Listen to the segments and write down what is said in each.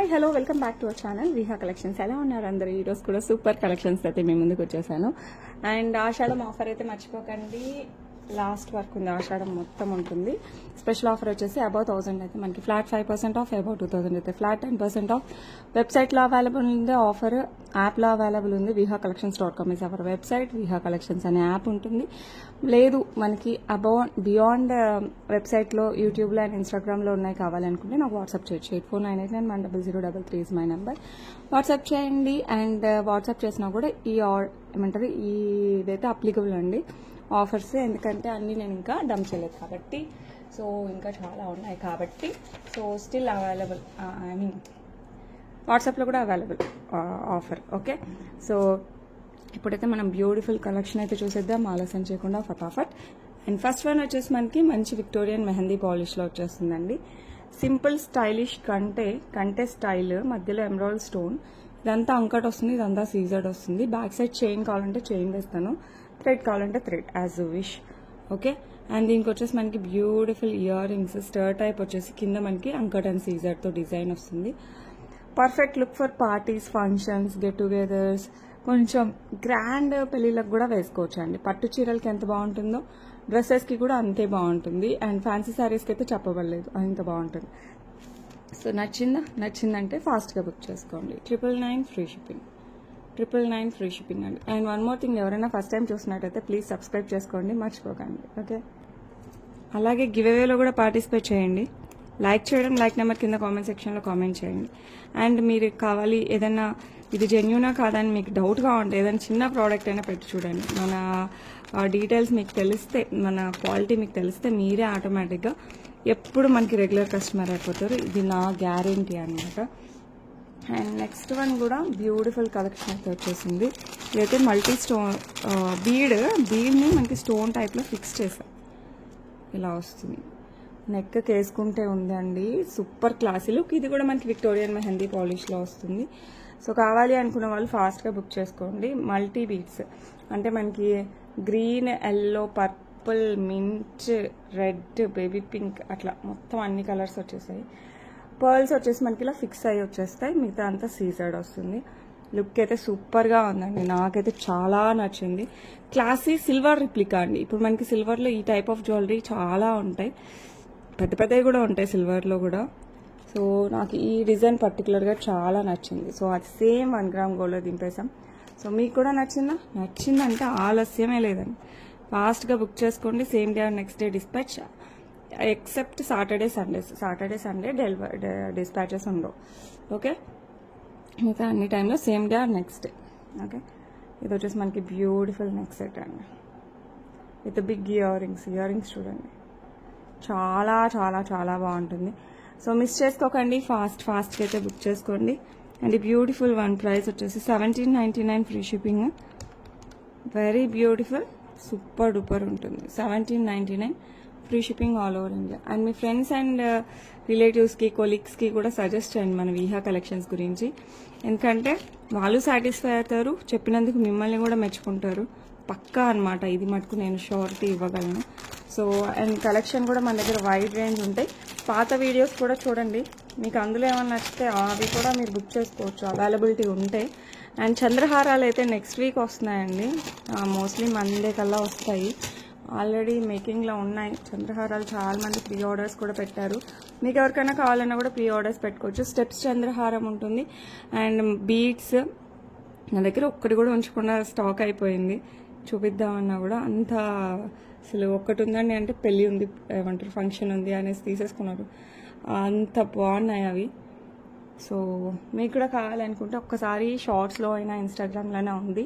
Hi hello welcome back to our channel Viha collections. ఎలా ఉన్నారు అందరూ? ఈరోజు కూడా సూపర్ కలెక్షన్స్ అయితే మీ ముందుకు వచ్చేసాను. అండ్ ఆషాఢం ఆఫర్ అయితే మర్చిపోకండి, లాస్ట్ వరకు ఉంది. ఆషాఢం మొత్తం ఉంటుంది. స్పెషల్ ఆఫర్ వచ్చేసి అబౌవ్ 1000 అయితే మనకి ఫ్లాట్ 5% ఆఫ్, అబౌవ్ 2000 అయితే ఫ్లాట్ 10% ఆఫ్. వెబ్సైట్లో అవైలబుల్ ఉంది ఆఫర్, యాప్లో అవైలబుల్ ఉంది. vihacollections.com is our website. Viha collections అనే యాప్ ఉంటుంది. లేదు మనకి బియాండ్ వెబ్సైట్లో యూట్యూబ్లో అండ్ ఇన్స్టాగ్రామ్లో ఉన్నాయి కావాలనుకుంటే నాకు వాట్సాప్ చేయొచ్చు. 8499100333 ఇస్ మై నెంబర్. వాట్సాప్ చేయండి. అండ్ వాట్సాప్ చేసినా కూడా ఏమంటారు ఇదైతే అప్లికబుల్ అండి ఆఫర్స్, ఎందుకంటే అన్నీ నేను ఇంకా డంప్ చేయలేదు కాబట్టి. సో ఇంకా చాలా ఉన్నాయి కాబట్టి so still available, I mean వాట్సాప్లో కూడా అవైలబుల్ ఆఫర్. ఓకే, సో ఇప్పుడైతే మనం బ్యూటిఫుల్ కలెక్షన్ అయితే చూసేద్దాం ఆలస్యం చేయకుండా ఫటాఫట్. అండ్ ఫస్ట్ వన్ వచ్చేసి మనకి మంచి విక్టోరియన్ మెహందీ పాలిష్లో వచ్చేస్తుందండి. సింపుల్ స్టైలిష్ కంటే స్టైల్, మధ్యలో ఎమరాల్డ్ స్టోన్, ఇదంతా అంకట్ వస్తుంది, ఇదంతా సీజర్డ్ వస్తుంది. బ్యాక్ సైడ్ చైన్ కావాలంటే చైన్ వేస్తాను, థ్రెడ్ కావాలంటే thread as you wish. Okay, and దీనికి వచ్చేసి మనకి బ్యూటిఫుల్ ఇయర్ రింగ్స్, స్టర్ టైప్ వచ్చేసి కింద మనకి అంకట్ అండ్ సీజర్తో డిజైన్ వస్తుంది. Perfect look for parties, functions, get togethers, కొంచెం గ్రాండ్ పెళ్లిళ్ళకి కూడా వేసుకోవచ్చు అండి. పట్టు చీరలకి ఎంత బాగుంటుందో డ్రెస్సెస్కి కూడా అంతే బాగుంటుంది. అండ్ ఫ్యాన్సీ శారీస్కి అయితే చెప్పబడలేదు, అంత బాగుంటుంది. సో నచ్చిందంటే ఫాస్ట్గా బుక్ చేసుకోండి. 999 ఫ్రీ షిప్పింగ్, 999 ఫ్రీ షిప్పింగ్ అండి. అండ్ వన్ మోర్ థింగ్, ఎవరైనా ఫస్ట్ టైం చూసినట్టయితే ప్లీజ్ సబ్స్క్రైబ్ చేసుకోండి, మర్చిపోకండి. ఓకే, అలాగే గివ్ అవేలో కూడా పార్టిసిపేట్ చేయండి. లైక్ చేయడం, లైక్ నెంబర్ కింద కామెంట్ సెక్షన్లో కామెంట్ చేయండి. అండ్ మీరు కావాలి ఏదైనా ఇది జెన్యూనా కాదని మీకు డౌట్గా ఉంటే ఏదైనా చిన్న ప్రోడక్ట్ అయినా పెట్టి చూడండి. మన డీటెయిల్స్ మీకు తెలిస్తే, మన క్వాలిటీ మీకు తెలిస్తే మీరే ఆటోమేటిక్గా ఎప్పుడు మనకి రెగ్యులర్ కస్టమర్ అయిపోతారు. ఇది నా గ్యారెంటీ అనమాట. అండ్ నెక్స్ట్ వన్ కూడా బ్యూటిఫుల్ కలెక్షన్ అయితే వచ్చేసింది. ఇదైతే మల్టీ స్టోన్ బీడ్ని మనకి స్టోన్ టైప్లో ఫిక్స్ చేసాం, ఇలా వస్తుంది. నెక్ వేసుకుంటే ఉందండి సూపర్ క్లాసీ లుక్. ఇది కూడా మనకి విక్టోరియన్ మెహందీ పాలిష్లో వస్తుంది. సో కావాలి అనుకున్న వాళ్ళు ఫాస్ట్గా బుక్ చేసుకోండి. మల్టీ బీడ్స్ అంటే మనకి green, yellow, purple, mint, red, baby pink, అట్లా మొత్తం అన్ని కలర్స్ వచ్చేసాయి. పర్ల్స్ వచ్చేసి మనకి ఇలా ఫిక్స్ అయ్యి వచ్చేస్తాయి, మిగతా అంతా సీజర్డ్ వస్తుంది. లుక్ అయితే సూపర్గా ఉందండి, నాకైతే చాలా నచ్చింది. క్లాసీ సిల్వర్ రిప్లికా అండి. ఇప్పుడు మనకి సిల్వర్లో ఈ టైప్ ఆఫ్ జ్యువెలరీ చాలా ఉంటాయి, పెద్ద పెద్దవి కూడా ఉంటాయి సిల్వర్లో కూడా. సో నాకు ఈ డిజైన్ పర్టికులర్గా చాలా నచ్చింది. సో అది సేమ్ 1 గ్రామ్ గోల్డ్లో దింపేసాం. సో మీకు కూడా నచ్చిందంటే ఆలస్యమే లేదండి, ఫాస్ట్గా బుక్ చేసుకోండి. Same day next day dispatch, except Saturday Sunday dispatches ఉండవు. ఓకే, మిగతా అన్ని టైంలో same day or next day. Okay, ఇది వచ్చేసి మనకి బ్యూటిఫుల్ నెక్ సెట్ అండి విత్ బిగ్ ఇయర్ రింగ్స్ చూడండి, చాలా చాలా చాలా బాగుంటుంది. సో మిస్ చేసుకోకండి, ఫాస్ట్గా అయితే బుక్ చేసుకోండి. అండ్ ఈ బ్యూటిఫుల్ వన్ ప్రైస్ వచ్చేసి 1799 free shipping. Very beautiful, super duper ఉంటుంది. 1799 free shipping all over India. And me friends and రిలేటివ్స్కి, కొలీగ్స్కి కూడా సజెస్ట్ చేయండి మన విహా కలెక్షన్స్ గురించి, ఎందుకంటే వాళ్ళు సాటిస్ఫై అవుతారు, చెప్పినందుకు మిమ్మల్ని కూడా మెచ్చుకుంటారు. పక్కా అనమాట, ఇది మటుకు నేను షూరిటీ ఇవ్వగలను. సో అండ్ కలెక్షన్ కూడా మన దగ్గర వైడ్ రేంజ్ ఉంటాయి. పాత వీడియోస్ కూడా చూడండి, మీకు అందులో ఏమైనా నచ్చితే అవి కూడా మీరు బుక్ చేసుకోవచ్చు, అవైలబిలిటీ ఉంటాయి. అండ్ చంద్రహారాలు అయితే నెక్స్ట్ వీక్ వస్తున్నాయండి, మోస్ట్లీ మండే కల్లా వస్తాయి. ఆల్రెడీ మేకింగ్లో ఉన్నాయి చంద్రహారాలు, చాలా మంది ప్రీ ఆర్డర్స్ కూడా పెట్టారు. మీకు ఎవరికైనా కావాలన్నా కూడా ప్రీ ఆర్డర్స్ పెట్టుకోవచ్చు. స్టెప్స్ చంద్రహారం ఉంటుంది. అండ్ బీడ్స్ నా దగ్గర ఒక్కటి కూడా ఉంచకుండా స్టాక్ అయిపోయింది, చూపిద్దామన్నా కూడా అంత అసలు ఒక్కటి ఉందండి అంటే పెళ్ళి ఉంది, ఏమంటారు ఫంక్షన్ ఉంది అనేసి తీసేసుకున్నారు, అంత బాగున్నాయి అవి. సో మీకు కూడా కావాలనుకుంటే ఒక్కసారి షార్ట్స్లో అయినా ఇన్స్టాగ్రామ్లోనే ఉంది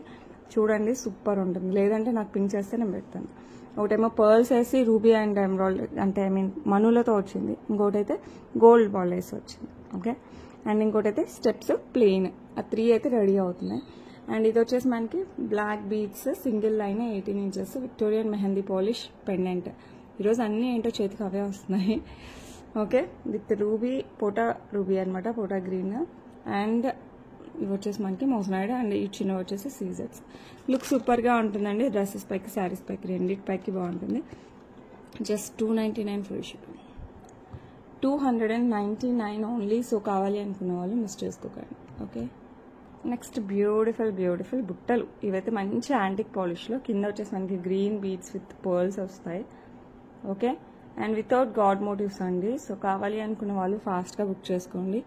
చూడండి, సూపర్ ఉంటుంది. లేదంటే నాకు పింక్ చేస్తే నేను పెడతాను. ఒకటేమో పర్ల్స్ వేసి రూబీ అండ్ ఎమరాల్డ్ అంటే ఐ మీన్ మనులతో వచ్చింది, ఇంకోటి అయితే గోల్డ్ బాల్ వేసి వచ్చింది. ఓకే, అండ్ ఇంకోటి అయితే స్టెప్స్ ప్లెయిన్, ఆ 3 అయితే రెడీ అవుతున్నాయి. అండ్ ఇది వచ్చేసి మనకి black beads single line 18 inches Victorian mehndi polish pendant. ఈరోజు అన్నీ ఏంటో చేతికి అవే వస్తున్నాయి. ఓకే, విత్ పోటా రూబీ అనమాట, పోటా గ్రీన్. అండ్ ఇవి వచ్చేసి మనకి మోజనాయిడ్, అండ్ ఈ చిన్న వచ్చేసి సీజర్స్. లుక్ సూపర్గా ఉంటుందండి, డ్రెస్సెస్ పైకి శారీస్ పైకి రెండింటి పైకి బాగుంటుంది. Just 299 free shipping. 299 only. So కావాలి అనుకున్న వాళ్ళు మిస్ చేసుకోకండి. ఓకే, నెక్స్ట్ బ్యూటిఫుల్ బ్యూటిఫుల్ బుట్టలు. ఇవైతే మంచి యాంటిక్ పాలిష్లో, కింద వచ్చేసి మనకి గ్రీన్ బీడ్స్ విత్ పర్ల్స్ వస్తాయి. Okay, and without god motifs అండి. సో కావాలి అనుకున్న వాళ్ళు ఫాస్ట్గా బుక్ చేసుకోండి.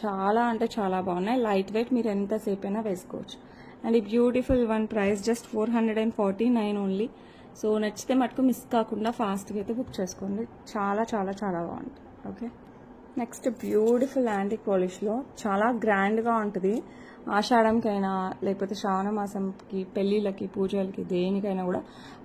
చాలా అంటే చాలా బాగున్నాయి. లైట్ వెయిట్, మీరు ఎంతసేపు అయినా వేసుకోవచ్చు. అండ్ ఈ beautiful one price just 449 only. So నచ్చితే మటుకు మిస్ కాకుండా ఫాస్ట్గా అయితే బుక్ చేసుకోండి. చాలా చాలా చాలా బాగుంటుంది. ఓకే, నెక్స్ట్ బ్యూటిఫుల్ యాంటిక్ పాలిష్లో చాలా గ్రాండ్గా ఉంటుంది. ఆషాఢంకైనా లేకపోతే శ్రావణ మాసంకి, పెళ్ళిళ్ళకి, పూజలకి, దేనికైనా కూడా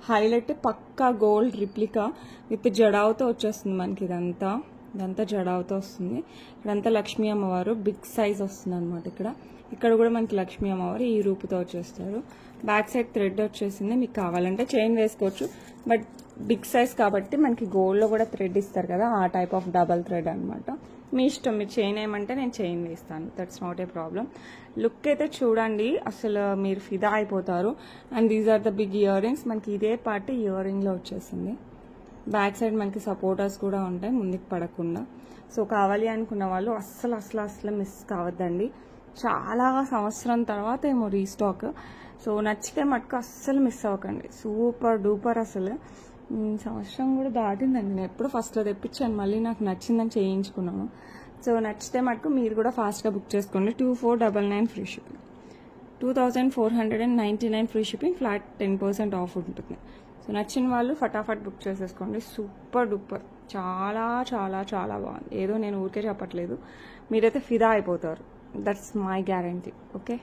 హైలైట్ పక్కా గోల్డ్ రిప్లికా విత్ జడావుతో వచ్చేస్తుంది మనకి. ఇదంతా జడావుతో వస్తుంది. ఇక్కడంతా లక్ష్మీ అమ్మవారు బిగ్ సైజ్ వస్తుంది అనమాట. ఇక్కడ కూడా మనకి లక్ష్మీ అమ్మవారు ఈ రూపుతో వచ్చేస్తారు. బ్యాక్ సైడ్ థ్రెడ్ వచ్చేసింది. మీకు కావాలంటే చైన్ వేసుకోవచ్చు, బట్ బిగ్ సైజ్ కాబట్టి మనకి గోల్డ్లో కూడా థ్రెడ్ ఇస్తారు కదా, ఆ టైప్ ఆఫ్ డబల్ థ్రెడ్ అనమాట. మీ ఇష్టం, మీరు చైన్ వేయమంటే నేను చైన్ వేస్తాను. That's not a problem. Look అయితే చూడండి, అసలు మీరు ఫిదా అయిపోతారు. And these are the big earrings. మనకి ఇదే పార్ట్ ఇయర్ రింగ్లో వచ్చేసింది. బ్యాక్ సైడ్ మనకి సపోర్టర్స్ కూడా ఉంటాయి ముందుకు పడకుండా. సో కావాలి అనుకున్న వాళ్ళు అస్సలు మిస్ కావద్దండి. చాలా సంవత్సరం తర్వాత ఏమో రీస్టాక్. సో నచ్చితే మటుకు అస్సలు మిస్ అవ్వకండి. Super duper. అసలు సంవత్సరం కూడా దాటిందండి. నేను ఎప్పుడు ఫస్ట్లో తెప్పించాను, మళ్ళీ నాకు నచ్చిందని చేయించుకున్నాను. సో నచ్చితే మటుకు మీరు కూడా ఫాస్ట్గా బుక్ చేసుకోండి. 2499 free shipping, 2499 free shipping, flat 10% of ఉంటుంది. సో నచ్చిన వాళ్ళు ఫటాఫట్ బుక్ చేసేసుకోండి. సూపర్ డూపర్, చాలా చాలా చాలా బాగుంది. ఏదో నేను ఊరికే చెప్పట్లేదు, మీరైతే ఫిదా అయిపోతారు. That's my guarantee. Okay,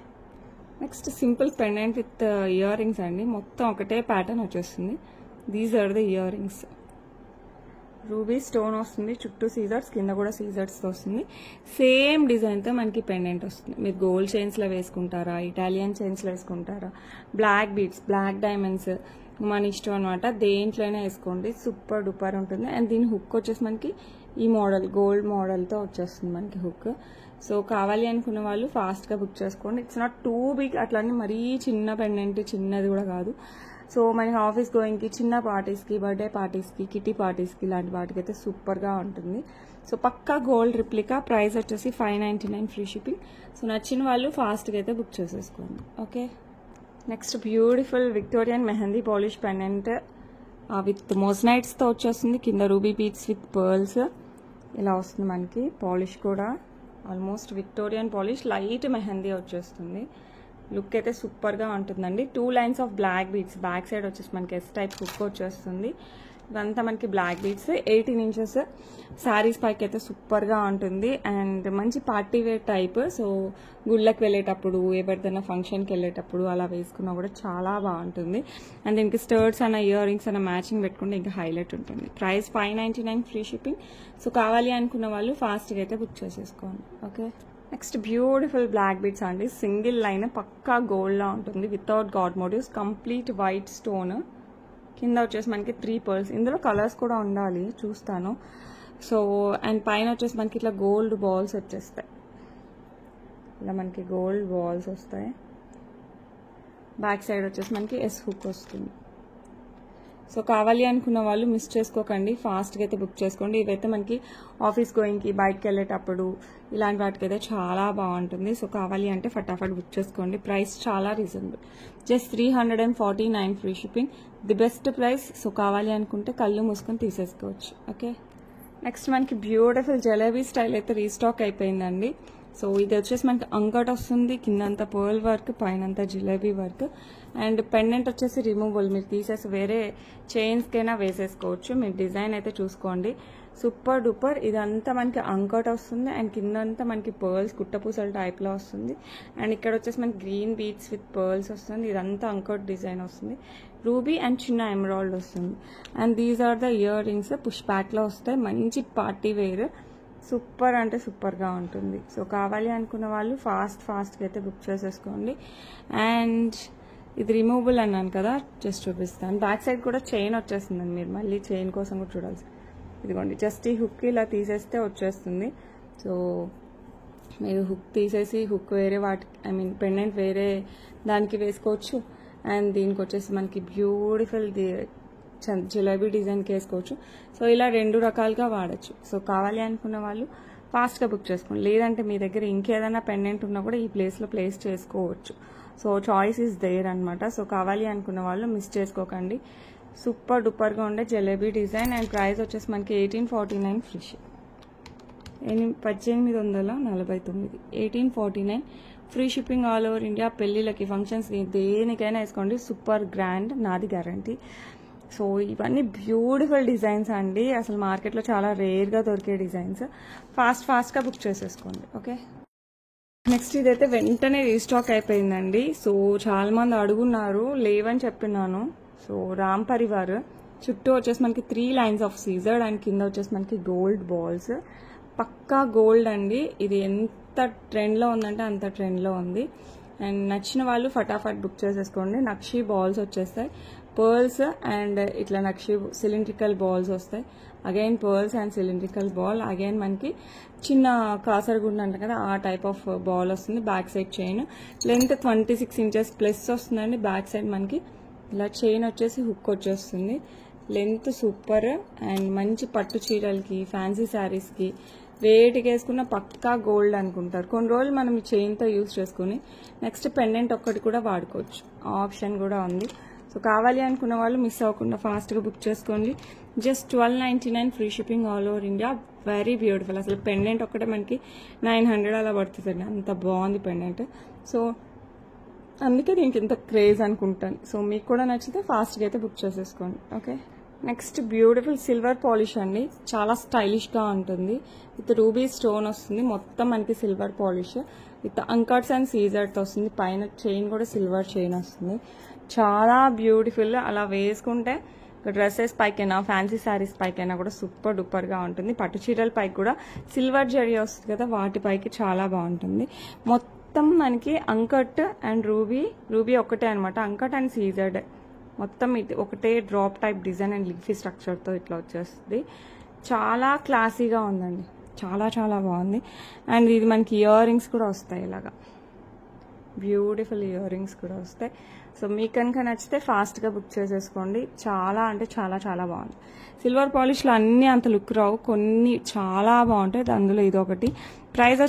next simple pendant with earrings అండి. మొత్తం ఒకటే ప్యాటర్న్ వచ్చేస్తుంది. These are the earrings. Ruby stone వస్తుంది, చుట్టూ సీజర్స్, కింద కూడా సీజర్స్తో వస్తుంది. సేమ్ డిజైన్తో మనకి పెండెంట్ వస్తుంది. మీరు గోల్డ్ చైన్స్లో వేసుకుంటారా, ఇటాలియన్ చైన్స్లో వేసుకుంటారా, బ్లాక్ బీడ్స్, బ్లాక్ డైమండ్స్, మన ఇష్టం అనమాట. దేంట్లోనే వేసుకోండి. సూపర్ డూపర్ ఉంటుంది. అండ్ దీని హుక్ వచ్చేసి మనకి ఈ మోడల్ గోల్డ్ మోడల్తో వచ్చేస్తుంది మనకి హుక్. సో కావాలి అనుకున్న వాళ్ళు ఫాస్ట్గా బుక్ చేసుకోండి. ఇట్స్ నాట్ టూ బిగ్, అట్లానే మరీ చిన్న పెండెంట్, చిన్నది కూడా కాదు. సో మనకి ఆఫీస్ గోయింగ్కి, చిన్న పార్టీస్కి, బర్త్డే పార్టీస్కి, కిటీ పార్టీస్కి, ఇలాంటి వాటికి అయితే సూపర్గా ఉంటుంది. సో పక్కా గోల్డ్ రిప్లికా. ప్రైస్ వచ్చేసి 599 ఫ్రీ షిప్పింగ్. సో నచ్చిన వాళ్ళు ఫాస్ట్గా అయితే బుక్ చేసేసుకోండి. Okay, next beautiful Victorian mehndi polish pendant with మోజనైట్స్తో వచ్చేస్తుంది. కింద రూబీ బీడ్స్ విత్ పర్ల్స్ ఇలా వస్తుంది మనకి. పాలిష్ కూడా almost Victorian polish, light mehndi వచ్చేస్తుంది. లుక్ అయితే సూపర్గా ఉంటుందండి. 2 lines of black beads. Back side వచ్చేసి మనకి ఎస్ టైప్ హుక్ వచ్చేస్తుంది. ఇదంతా మనకి బ్లాక్ బీడ్స్. 18 ఇంచెస్ శారీస్ పైకి అయితే సూపర్గా ఉంటుంది. అండ్ మంచి పార్టీ వేర్ టైప్. సో గుళ్ళకి వెళ్ళేటప్పుడు, ఎవరిదైనా ఫంక్షన్కి వెళ్ళేటప్పుడు అలా వేసుకున్నా కూడా చాలా బాగుంటుంది. అండ్ దీనికి స్టర్ట్స్ అన్న, ఇయర్ రింగ్స్ అన్న మ్యాచింగ్ పెట్టుకుంటే ఇంకా హైలైట్ ఉంటుంది. Price 599 free shipping. సో కావాలి అనుకున్న వాళ్ళు ఫాస్ట్గా అయితే బుక్ చేసేసుకోండి. Okay, next beautiful black beads అండి. సింగిల్ లైన్, పక్కా గోల్డ్లా ఉంటుంది, without god motives, complete white stone. కింద వచ్చేసి మనకి 3 పర్ల్స్. ఇందులో కలర్స్ కూడా ఉండాలి, చూస్తాను. సో అండ్ పైన వచ్చేసి మనకి ఇట్లా గోల్డ్ బాల్స్ వచ్చేస్తాయి. ఇలా మనకి గోల్డ్ బాల్స్ వస్తాయి. బ్యాక్ సైడ్ వచ్చేసి మనకి ఎస్ హుక్ వస్తుంది. సో కావాలి అనుకున్న వాళ్ళు మిస్ చేసుకోకండి, ఫాస్ట్గా అయితే బుక్ చేసుకోండి. ఇవైతే మనకి ఆఫీస్ గోయింగ్కి, బయటకు వెళ్ళేటప్పుడు ఇలాంటి వాటికైతే చాలా బాగుంటుంది. సో కావాలి అంటే ఫటాఫట్ బుక్ చేసుకోండి. ప్రైస్ చాలా reasonable, just 349 free shipping, the best price. So కావాలి అనుకుంటే కళ్ళు మూసుకొని తీసేసుకోవచ్చు. ఓకే, నెక్స్ట్ మనకి బ్యూటిఫుల్ జలేబీ స్టైల్ అయితే రీస్టాక్ అయిపోయిందండి. సో ఇది వచ్చేసి మనకి అంకట్ వస్తుంది, కిందంతా పర్ల్ వర్క్, పైనంతా జిలేబీ వర్క్. అండ్ పెండెంట్ వచ్చేసి రిమూవబుల్, మీరు తీసేసి వేరే చైన్స్కైనా వేసేసుకోవచ్చు. మీరు డిజైన్ అయితే చూసుకోండి, సూపర్ డూపర్. ఇదంతా మనకి అంకట్ వస్తుంది. అండ్ కిందంతా మనకి పర్ల్స్, కుట్టపూసల టైప్లో వస్తుంది. అండ్ ఇక్కడ వచ్చేసి మనకి గ్రీన్ బీడ్స్ విత్ పర్ల్స్ వస్తుంది. ఇదంతా అంకట్ డిజైన్ వస్తుంది. రూబీ అండ్ చిన్న ఎమరాల్డ్ వస్తుంది. And these are the earrings, push బ్యాక్లో వస్తాయి. మంచి పార్టీ వేర్, సూపర్ అంటే సూపర్గా ఉంటుంది. సో కావాలి అనుకున్న వాళ్ళు ఫాస్ట్గా అయితే బుక్ చేసేసుకోండి. అండ్ ఇది రిమూవబుల్ అన్నాను కదా, జస్ట్ చూపిస్తాను. బ్యాక్ సైడ్ కూడా చైన్ వచ్చేస్తుందండి, మీరు మళ్ళీ చైన్ కోసం కూడా చూడాల్సి. ఇదిగోండి, జస్ట్ ఈ హుక్ ఇలా తీసేస్తే వచ్చేస్తుంది. సో మీరు హుక్ తీసేసి హుక్ వేరే పెండెంట్ వేరే దానికి వేసుకోవచ్చు. అండ్ దీనికి వచ్చేసి మనకి బ్యూటిఫుల్ జిలేబీ డిజైన్కి వేసుకోవచ్చు. సో ఇలా 2 రకాలుగా వాడచ్చు. సో కావాలి అనుకున్న వాళ్ళు ఫాస్ట్గా బుక్ చేసుకోండి. లేదంటే మీ దగ్గర ఇంకేదైనా పెండెంట్ ఉన్నా కూడా ఈ ప్లేస్లో ప్లేస్ చేసుకోవచ్చు. సో చాయిస్ ఈజ్ దేర్ అనమాట. సో కావాలి అనుకున్న వాళ్ళు మిస్ చేసుకోకండి. సూపర్ డూపర్గా ఉండే జిలేబీ డిజైన్ అండ్ ప్రైస్ వచ్చేసి మనకి 1849 free ship. 1849 1849 free shipping all over India. పెళ్ళిళ్ళకి ఫంక్షన్స్ దేనికైనా వేసుకోండి. సూపర్ గ్రాండ్, నాది గ్యారంటీ. సో ఇవన్నీ బ్యూటిఫుల్ డిజైన్స్ అండి. అసలు మార్కెట్లో చాలా రేర్గా దొరికే డిజైన్స్. ఫాస్ట్గా బుక్ చేసేసుకోండి. ఓకే, నెక్స్ట్ ఇదైతే వెంటనే రీస్టాక్ అయిపోయిందండి. సో చాలా మంది అడుగున్నారు, లేవని చెప్పినాను. సో రామ్ పరివార్ చుట్టూ వచ్చేసి మనకి 3 లైన్స్ ఆఫ్ సీజర్డ్ అండ్ కింద వచ్చేసి మనకి గోల్డ్ బాల్స్. పక్కా గోల్డ్ అండి. ఇది ఎంత ట్రెండ్లో ఉందంటే అంత ట్రెండ్లో ఉంది. అండ్ నచ్చిన వాళ్ళు ఫటాఫట్ బుక్ చేసేసుకోండి. నక్షి బాల్స్ వచ్చేస్తాయి, పర్ల్స్ అండ్ ఇట్లా నక్షి సిలిండ్రికల్ బాల్స్ వస్తాయి. Again pearls and cylindrical ball. Again మనకి చిన్న కాసరగుండ అంట కదా, ఆ టైప్ ఆఫ్ బాల్ వస్తుంది. Back side chain length 26 inches plus వస్తుందండి. బ్యాక్ సైడ్ మనకి ఇలా చైన్ వచ్చేసి హుక్ వచ్చేస్తుంది. లెంత్ సూపర్ అండ్ మంచి పట్టు చీరలకి, ఫ్యాన్సీ శారీస్కి వేటికి వేసుకున్న పక్కా గోల్డ్ అనుకుంటారు. కొన్ని రోజులు మనం ఈ చైన్తో యూజ్ చేసుకుని నెక్స్ట్ పెండెంట్ ఒక్కటి కూడా వాడుకోవచ్చు. ఆప్షన్ కూడా ఉంది. సో కావాలి అనుకున్న వాళ్ళు మిస్ అవ్వకుండా ఫాస్ట్గా బుక్ చేసుకోండి. Just 1299 free shipping all over India. Very beautiful. అసలు పెండెంట్ ఒక్కటే మనకి 900 అలా పడుతుందండి. అంత బాగుంది పెండెంట్. సో అందుకే దీనికి ఇంత క్రేజ్ అనుకుంటాను. సో మీకు కూడా నచ్చితే ఫాస్ట్గా అయితే బుక్ చేసేసుకోండి. Okay, next beautiful silver polish అండి. చాలా స్టైలిష్గా ఉంటుంది. విత్ రూబీ స్టోన్ వస్తుంది. మొత్తం మనకి silver polish with uncuts and సీజర్తో వస్తుంది. పైన చైన్ కూడా సిల్వర్ చైన్ వస్తుంది. చాలా బ్యూటిఫుల్. అలా వేసుకుంటే డ్రెస్సెస్ పైకైనా, ఫ్యాన్సీ శారీస్ పైకైనా కూడా సూపర్ డూపర్గా ఉంటుంది. పట్టు చీరల పైకి కూడా సిల్వర్ జరీ వస్తుంది కదా, వాటిపైకి చాలా బాగుంటుంది. మొత్తం మనకి అంకట్ అండ్ రూబీ ఒకటే అనమాట. అంకట్ అండ్ సీజర్డ్ మొత్తం ఇది ఒకటే drop type design and leafy స్ట్రక్చర్తో ఇట్లా వచ్చేస్తుంది. చాలా క్లాసీగా ఉందండి. చాలా చాలా బాగుంది. అండ్ ఇది మనకి ఇయర్ రింగ్స్ కూడా వస్తాయి. ఇలాగా బ్యూటిఫుల్ ఇయర్ రింగ్స్ కూడా వస్తాయి. సో మీకు కనుక నచ్చితే ఫాస్ట్గా బుక్ చేసేసుకోండి. చాలా అంటే చాలా చాలా బాగుంది. సిల్వర్ పాలిష్లో అన్నీ అంత లుక్ రావు, కొన్ని చాలా బాగుంటాయి. అందులో ఇది ఒకటి. ప్రైస్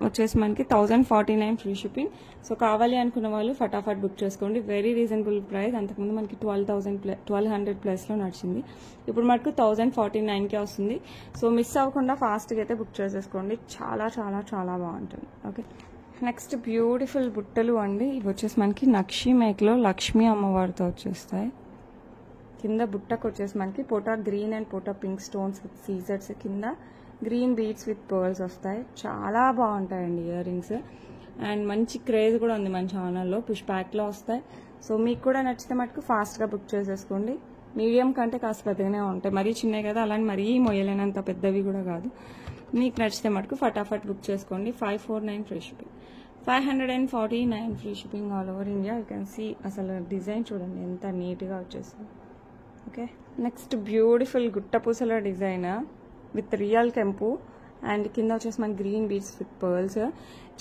వచ్చేసి మనకి 1049 ఫ్రీ షిప్పింగ్. సో కావాలి అనుకున్న వాళ్ళు ఫటాఫట్ బుక్ చేసుకోండి. Very reasonable price. అంతకుముందు మనకి 1200 ప్లస్లో నడిచింది. ఇప్పుడు మనకు 1049కే వస్తుంది. సో మిస్ అవ్వకుండా ఫాస్ట్గా అయితే బుక్ చేసేసుకోండి. చాలా చాలా చాలా బాగుంటుంది. ఓకే, నెక్స్ట్ బ్యూటిఫుల్ బుట్టలు అండి. ఇవి వచ్చేసి మనకి నక్షి మేక్లో లక్ష్మీ అమ్మవారితో వచ్చేస్తాయి. కింద బుట్టకు వచ్చేసి మనకి పోటా గ్రీన్ అండ్ పోటా పింక్ స్టోన్స్ విత్ సీజర్స్, కింద గ్రీన్ బీడ్స్ విత్ పర్ల్స్ వస్తాయి. చాలా బాగుంటాయండి ఇయర్ రింగ్స్. అండ్ మంచి క్రేజ్ కూడా ఉంది మన ఛానల్లో. పుష్ ప్యాక్లో వస్తాయి. సో మీకు కూడా నచ్చితే మటుకు ఫాస్ట్గా బుక్ చేసేసుకోండి. మీడియం కంటే కాస్త పెద్దగానే ఉంటాయి. మరీ చిన్నవి కదా, అలాంటి మరీ మొయ్యలేనంత పెద్దవి కూడా కాదు. మీకు నచ్చితే మటుకు ఫటాఫట్ బుక్ చేసుకోండి. 549 free shipping. 549 free shipping all over India. You can see అసలు డిజైన్ చూడండి ఎంత నీట్గా వచ్చేసింది. ఓకే, నెక్స్ట్ బ్యూటిఫుల్ గుట్టపూసల డిజైన్ విత్ రియల్ కెంపు అండ్ కింద వచ్చేసి మన గ్రీన్ బీడ్స్ విత్ పర్ల్స్.